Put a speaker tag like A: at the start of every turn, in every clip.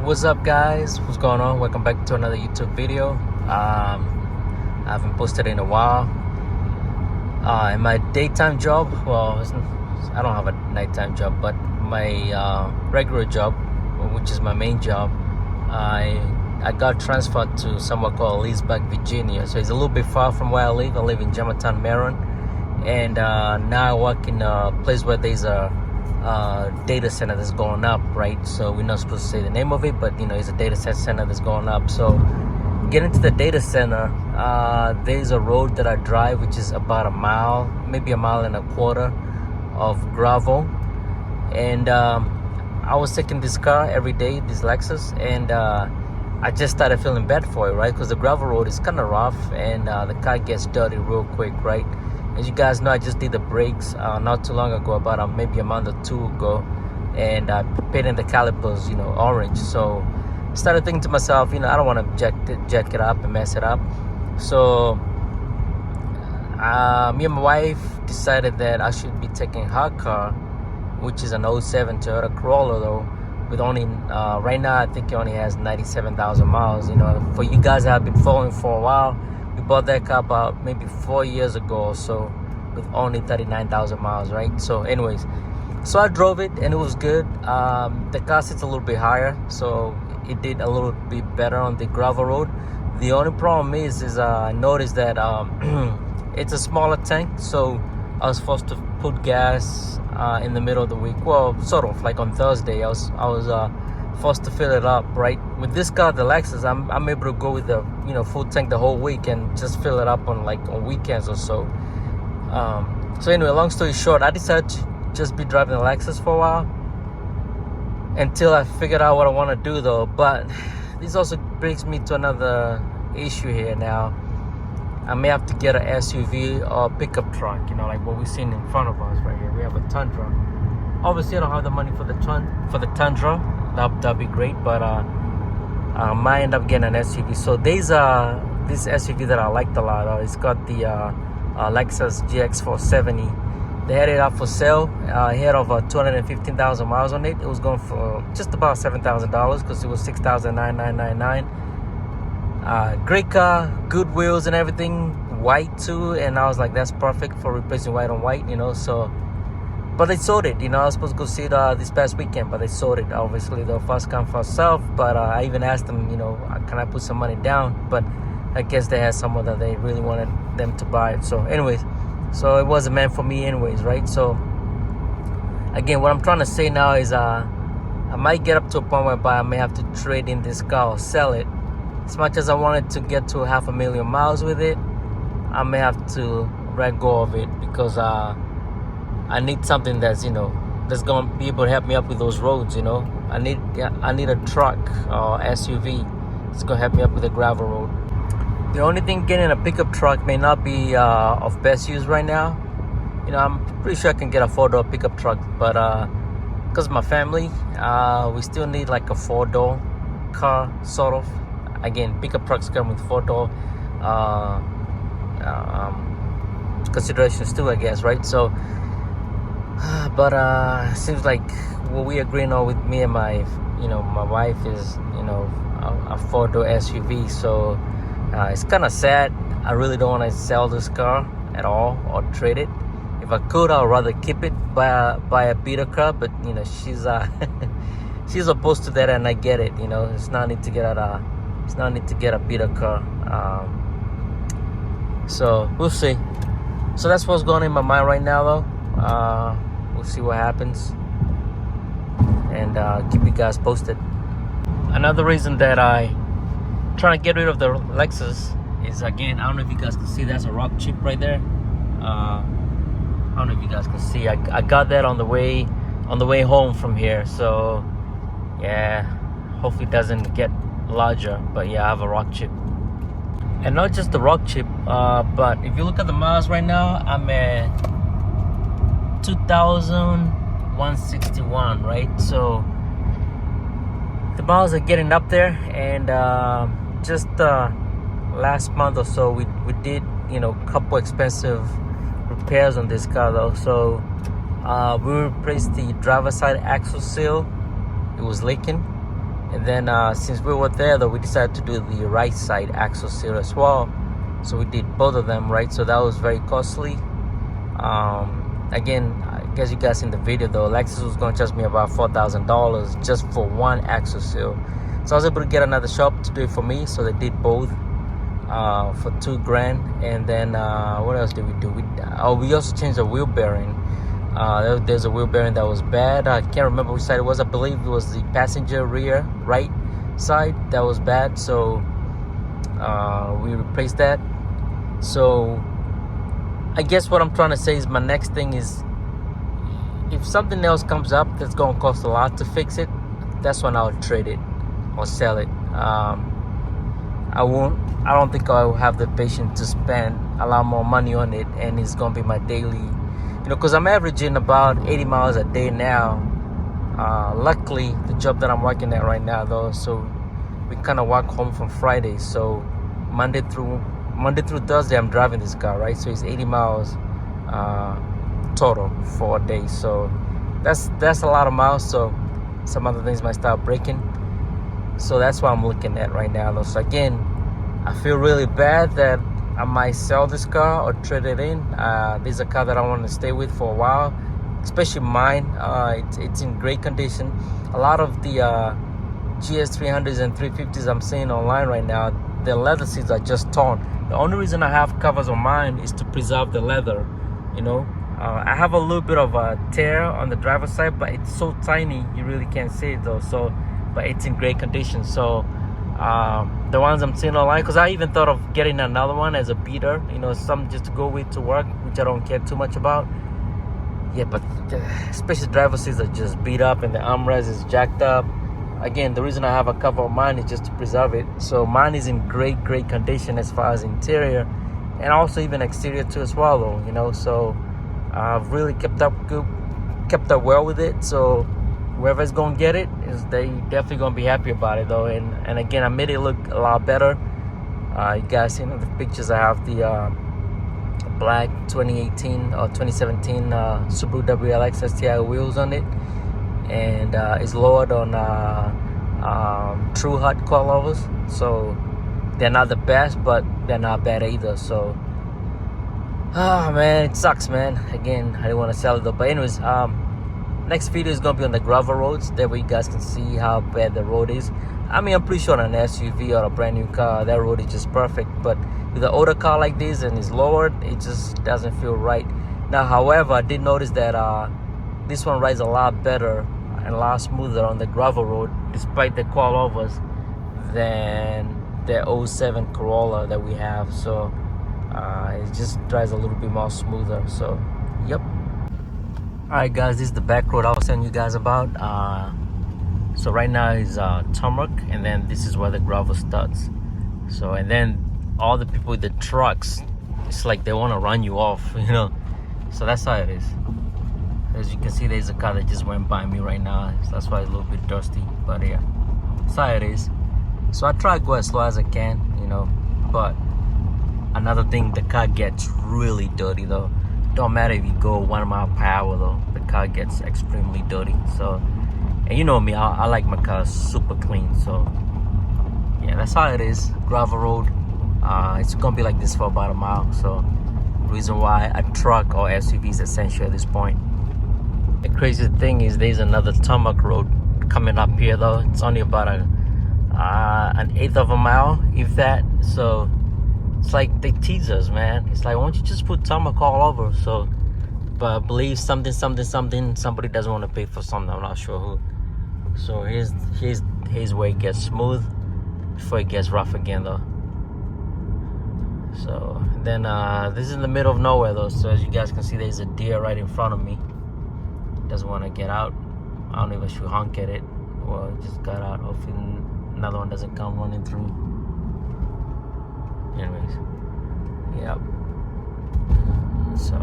A: What's up, guys? What's going on? Welcome back to another YouTube video. I haven't posted in a while. In my daytime job, I don't have a nighttime job, but my regular job, which is my main job, I got transferred to somewhere called Leesburg, Virginia. So it's a little bit far from where I live. I live in Germantown, Maryland, and now I work in a place where there's a data center that's going up, right? So we're not supposed to say the name of it, but it's a data center that's going up. So getting to the data center, there's a road that I drive, which is about a mile, maybe a mile and a quarter of gravel. And I was taking this car every day, this Lexus, and I just started feeling bad for it, right? Because the gravel road is kind of rough, and the car gets dirty real quick, right? As you guys know, I just did the brakes not too long ago, about maybe a month or two ago, and I painted the calipers, orange. So I started thinking to myself, I don't want to jack it up and mess it up. So me and my wife decided that I should be taking her car, which is an '07 Toyota Corolla, though, with only right now I think it only has 97,000 miles. For you guys that have been following for a while, we bought that car about maybe 4 years ago or so with only 39,000 miles, right? So anyways, so I drove it and it was good. The car sits a little bit higher, so it did a little bit better on the gravel road. The only problem is I noticed that it's a smaller tank, so I was forced to put gas in the middle of the week. Well, sort of like on Thursday, I was forced to fill it up, right? With this car, the Lexus, I'm able to go with the full tank the whole week and just fill it up on weekends or so. So anyway, long story short, I decided to just be driving the Lexus for a while until I figured out what I want to do, though. But this also brings me to another issue here now. I may have to get an SUV or pickup truck, like what we're seeing in front of us right here. We have a Tundra. Obviously, I don't have the money for the Tundra. That'd be great, but I might end up getting an SUV. So there's this SUV that I liked a lot. It's got the Lexus GS350. They had it up for sale. It had over 215,000 miles on it. It was going for just about $7,000 because it was $6,999. Great car, good wheels and everything, white too. And I was like, that's perfect for replacing white on white, So, but they sold it. I was supposed to go see it this past weekend, but they sold it. Obviously, the first come, first served. But I even asked them, can I put some money down? But I guess they had someone that they really wanted them to buy it. So anyways, so it wasn't meant for me anyways, right? So again, what I'm trying to say now is I might get up to a point whereby I may have to trade in this car or sell it. As much as I wanted to get to 500,000 miles with it, I may have to let go of it because I need something that's that's gonna be able to help me up with those roads. I need a truck or SUV. It's gonna help me up with the gravel road. The only thing, getting a pickup truck may not be of best use right now. I'm pretty sure I can get a 4-door pickup truck, but because of my family, we still need like a 4-door car, sort of. Again, pickup trucks come with 4-door considerations too, I guess, right? So, but seems like what we agreeing on with me and my wife is, a 4-door SUV. So it's kind of sad. I really don't want to sell this car at all or trade it. If I could, I'd rather keep it, buy a beater car. But she's she's opposed to that, and I get it. It's not need to get a beater car. So we'll see. So that's what's going on in my mind right now, though. We'll see what happens, and keep you guys posted. Another reason that I trying to get rid of the Lexus is, again, I don't know if you guys can see, that's a rock chip right there. I don't know if you guys can see. I got that on the way home from here. So yeah, hopefully it doesn't get larger. But yeah, I have a rock chip, and not just the rock chip, but if you look at the miles right now, I'm at 2,161, right? So the miles are getting up there, and just last month or so, we did a couple expensive repairs on this car, though. So we replaced the driver's side axle seal. It was leaking, And then since we were there though, we decided to do the right side axle seal as well. So we did both of them, right? So that was very costly. Again, I guess you guys in the video though, Lexus was going to charge me about $4,000 just for one axle seal. So I was able to get another shop to do it for me, so they did both for $2,000. And then what else did we do? We also changed the wheel bearing. There's a wheel bearing that was bad. I can't remember which side it was. I believe it was the passenger rear right side that was bad, so we replaced that. So I guess what I'm trying to say is my next thing is, if something else comes up that's going to cost a lot to fix it, that's when I'll trade it or sell it. I don't think I'll have the patience to spend a lot more money on it, and it's going to be my daily, because I'm averaging about 80 miles a day now. Luckily, the job that I'm working at right now though, so we kind of walk home from Friday, so Monday through Thursday I'm driving this car, right? So it's 80 miles total for a day, so that's a lot of miles. So some other things might start breaking, so that's what I'm looking at right now though. So again, I feel really bad that I might sell this car or trade it in. This is a car that I want to stay with for a while, especially mine. It's in great condition. A lot of the GS300s and 350s I'm seeing online right now, the leather seats are just torn. The only reason I have covers on mine is to preserve the leather, I have a little bit of a tear on the driver's side, but it's so tiny you really can't see it though. So, but it's in great condition. So the ones I'm seeing online, because I even thought of getting another one as a beater, something just to go with to work, which I don't care too much about. Yeah, but especially driver seats are just beat up and the armrest is jacked up. Again, the reason I have a cover on mine is just to preserve it. So mine is in great condition as far as interior, and also even exterior too as well though, so I've really kept up well with it. So whoever's gonna get it, they definitely gonna be happy about it though. And again, I made it look a lot better. You guys seen the pictures. I have the black 2018 or 2017 Subaru WLX STI wheels on it, and it's lowered on True Hut coilovers, so they're not the best, but they're not bad either. So man, it sucks, man. Again, I didn't want to sell it though. But anyways, next video is gonna be on the gravel roads. That way you guys can see how bad the road is. I mean, I'm pretty sure on an SUV or a brand new car, that road is just perfect. But with an older car like this and it's lowered, it just doesn't feel right. Now, however, I did notice that this one rides a lot better and a lot smoother on the gravel road, despite the coilovers, than the 07 Corolla that we have. So it just drives a little bit more smoother. So yep. Alright guys, this is the back road I was telling you guys about. So right now is tarmac, and then this is where the gravel starts. So, and then all the people with the trucks, it's like they want to run you off, so that's how it is. As you can see, there's a car that just went by me right now, so that's why it's a little bit dusty. But yeah, that's how it is. So I try to go as slow as I can, but another thing, the car gets really dirty though. Don't matter if you go 1 mile per hour though, the car gets extremely dirty. So, and you know me, I like my car super clean. So yeah, that's how it is. Gravel road, it's gonna be like this for about a mile. So reason why a truck or SUV is essential at this point. The crazy thing is there's another tarmac road coming up here though. It's only about an eighth of a mile, if that. So it's like they tease us, man. It's like, why don't you just put tarmac all over? So, but I believe somebody doesn't want to pay for something. I'm not sure who. So here's where it gets smooth before it gets rough again though. So then this is in the middle of nowhere though. So as you guys can see, there's a deer right in front of me. Doesn't want to get out. I don't know if I should honk at it. Well, it just got out. Hopefully another one doesn't come running through. Anyways, yep. So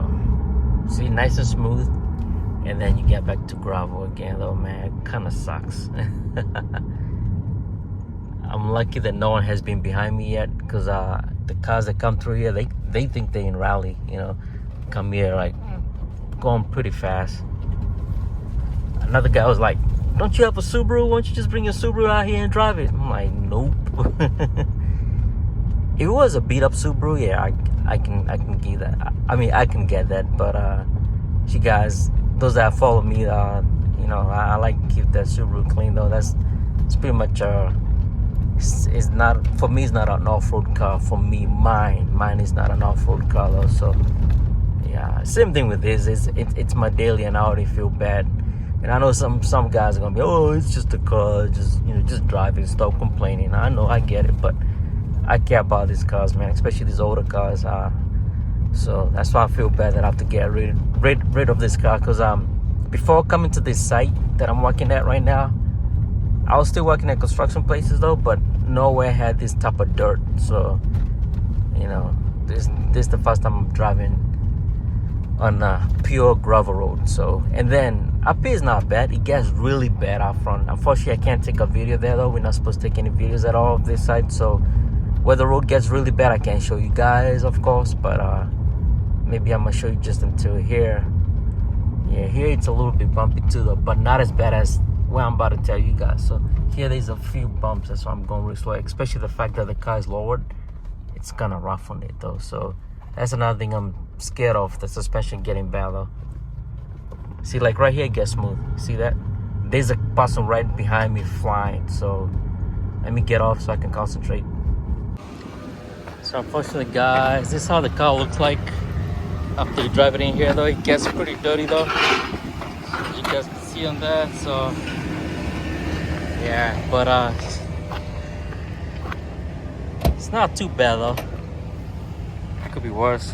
A: see, nice and smooth, and then you get back to gravel again though, man. It kind of sucks. I'm lucky that no one has been behind me yet, because the cars that come through here, they think they're in rally, come here like going pretty fast. Another guy was like don't you have a Subaru? Why don't you just bring your Subaru out here and drive it? I'm like, nope. If it was a beat up Subaru, yeah, I can give that. I mean, I can get that, but you guys, those that follow me, you know, I like to keep that Subaru clean though. It's pretty much it's not, for me, it's not an off-road car. For me, mine is not an off-road car though. So yeah, same thing with this. It's my daily, and I already feel bad. And I know some guys are gonna be, oh, it's just a car, just, you know, just drive it, stop complaining. I know, I get it, but I care about these cars, man, especially these older cars. So that's why I feel bad that I have to get rid of this car. Because before coming to this site that I'm working at right now, I was still working at construction places though, but nowhere had this type of dirt. So, you know, this is the first time I'm driving on pure gravel road. So, and then up here is not bad. It gets really bad out front. Unfortunately, I can't take a video there though. We're not supposed to take any videos at all of this side. So where the road gets really bad, I can't show you guys, of course, but maybe I'm gonna show you just until here. Yeah, here it's a little bit bumpy too though, but not as bad as what I'm about to tell you guys. So here there's a few bumps, that's why I'm going really slow, especially the fact that the car is lowered. It's kind of rough on it though, so that's another thing I'm scared of, the suspension getting bad though. See, like right here it gets smooth. See that? There's a person right behind me flying, so let me get off so I can concentrate. So unfortunately guys, this is how the car looks like after you drive it in here though. It gets pretty dirty though, as you guys can see on that. So yeah, but it's not too bad though. It could be worse.